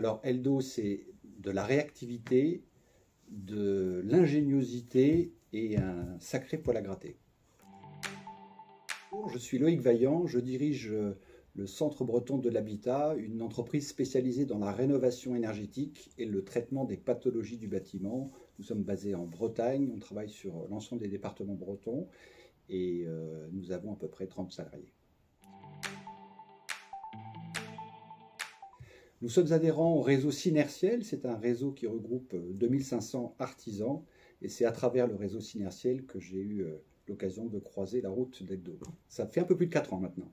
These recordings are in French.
Alors, Eldo, c'est de la réactivité, de l'ingéniosité et un sacré poil à gratter. Je suis Loïc Vaillant, je dirige le Centre Breton de l'Habitat, une entreprise spécialisée dans la rénovation énergétique et le traitement des pathologies du bâtiment. Nous sommes basés en Bretagne, on travaille sur l'ensemble des départements bretons et nous avons à peu près 30 salariés. Nous sommes adhérents au réseau Synertiel, c'est un réseau qui regroupe 2500 artisans et c'est à travers le réseau Synertiel que j'ai eu l'occasion de croiser la route d'Eldo. Ça fait un peu plus de 4 ans maintenant.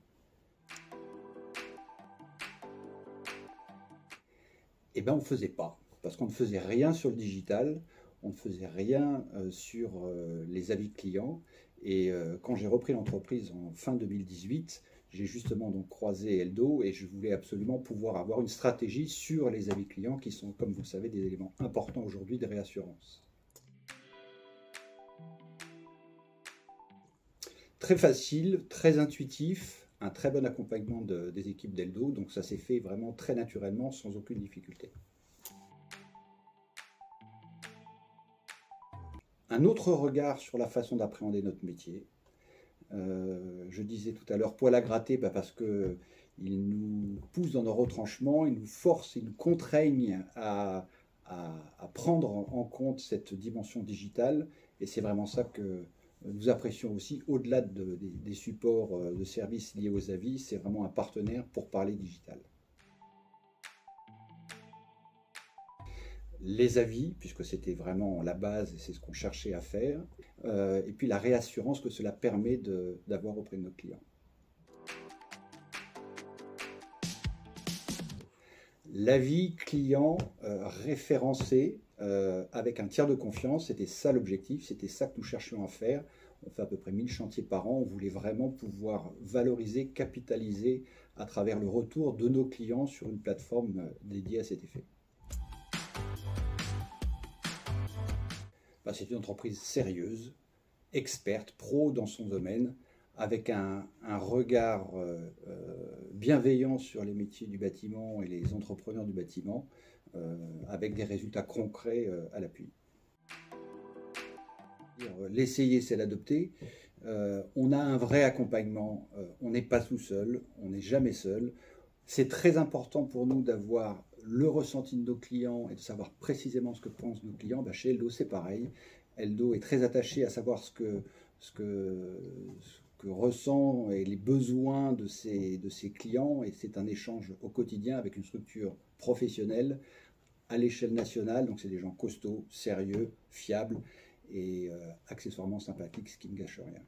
Eh bien, on ne faisait pas, parce qu'on ne faisait rien sur le digital, on ne faisait rien sur les avis clients. Et quand j'ai repris l'entreprise en fin 2018, j'ai justement donc croisé Eldo et je voulais absolument pouvoir avoir une stratégie sur les avis clients qui sont, comme vous le savez, des éléments importants aujourd'hui de réassurance. Très facile, très intuitif, un très bon accompagnement des équipes d'Eldo, donc ça s'est fait vraiment très naturellement, sans aucune difficulté. Un autre regard sur la façon d'appréhender notre métier. Je disais tout à l'heure poil à gratter parce qu'il nous pousse dans nos retranchements, il nous force, il nous contraigne à prendre en compte cette dimension digitale et c'est vraiment ça que nous apprécions aussi au-delà des supports de services liés aux avis, c'est vraiment un partenaire pour parler digital. Les avis, puisque c'était vraiment la base et c'est ce qu'on cherchait à faire, et puis la réassurance que cela permet d'avoir auprès de nos clients. L'avis client référencé avec un tiers de confiance, c'était ça l'objectif, c'était ça que nous cherchions à faire. On fait à peu près 1000 chantiers par an, on voulait vraiment pouvoir valoriser, capitaliser à travers le retour de nos clients sur une plateforme dédiée à cet effet. C'est une entreprise sérieuse, experte, pro dans son domaine, avec un regard bienveillant sur les métiers du bâtiment et les entrepreneurs du bâtiment, avec des résultats concrets à l'appui. L'essayer, c'est l'adopter. On a un vrai accompagnement, on n'est pas tout seul, on n'est jamais seul. C'est très important pour nous d'avoir le ressenti de nos clients et de savoir précisément ce que pensent nos clients. Chez Eldo, c'est pareil. Eldo est très attaché à savoir ce que ressent et les besoins de ses clients. Et c'est un échange au quotidien avec une structure professionnelle à l'échelle nationale. Donc c'est des gens costauds, sérieux, fiables et accessoirement sympathiques, ce qui ne gâche rien.